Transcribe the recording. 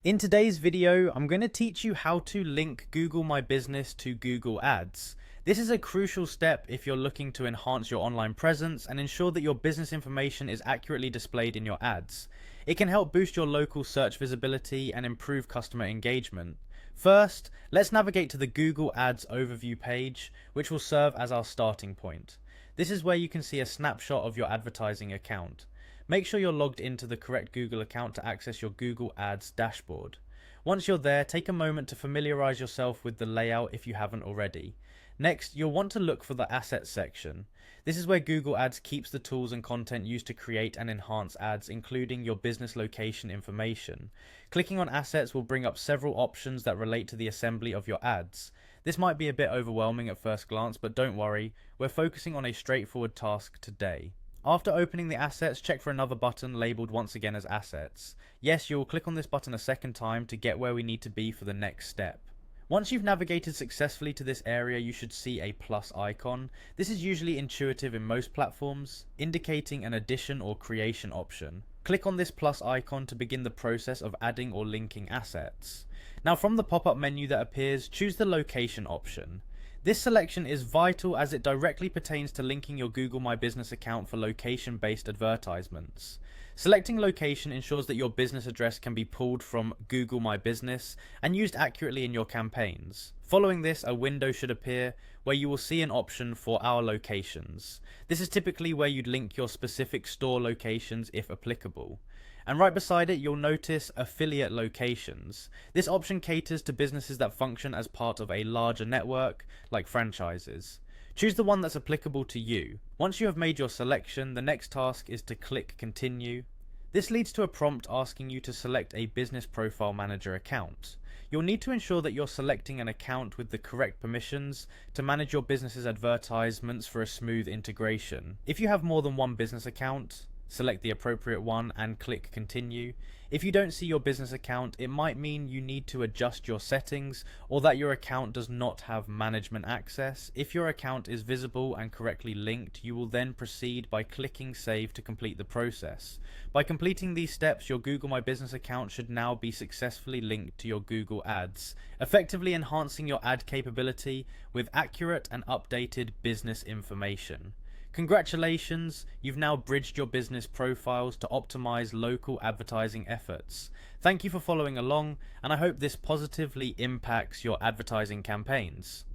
In today's video, I'm going to teach you how to link Google My Business to Google Ads. This is a crucial step if you're looking to enhance your online presence and ensure that your business information is accurately displayed in your ads. It can help boost your local search visibility and improve customer engagement. First, let's navigate to the Google Ads overview page, which will serve as our starting point. This is where you can see a snapshot of your advertising account. Make sure you're logged into the correct Google account to access your Google Ads dashboard. Once you're there, take a moment to familiarize yourself with the layout if you haven't already. Next, you'll want to look for the Assets section. This is where Google Ads keeps the tools and content used to create and enhance ads, including your business location information. Clicking on Assets will bring up several options that relate to the assembly of your ads. This might be a bit overwhelming at first glance, but don't worry, we're focusing on a straightforward task today. After opening the assets, check for another button labeled once again as Assets. Yes, you'll click on this button a second time to get where we need to be for the next step. Once you've navigated successfully to this area, you should see a plus icon. This is usually intuitive in most platforms, indicating an addition or creation option. Click on this plus icon to begin the process of adding or linking assets. Now from the pop-up menu that appears, choose the location option. This selection is vital as it directly pertains to linking your Google My Business account for location-based advertisements. Selecting location ensures that your business address can be pulled from Google My Business and used accurately in your campaigns. Following this, a window should appear where you will see an option for Our Locations. This is typically where you'd link your specific store locations if applicable. And right beside it, you'll notice Affiliate Locations. This option caters to businesses that function as part of a larger network, like franchises. Choose the one that's applicable to you. Once you have made your selection, the next task is to click Continue. This leads to a prompt asking you to select a Business Profile Manager account. You'll need to ensure that you're selecting an account with the correct permissions to manage your business's advertisements for a smooth integration. If you have more than one business account, select the appropriate one and click Continue. If you don't see your business account, it might mean you need to adjust your settings or that your account does not have management access. If your account is visible and correctly linked, you will then proceed by clicking Save to complete the process. By completing these steps, your Google My Business account should now be successfully linked to your Google Ads, effectively enhancing your ad capability with accurate and updated business information. Congratulations, you've now bridged your business profiles to optimize local advertising efforts. Thank you for following along, and I hope this positively impacts your advertising campaigns.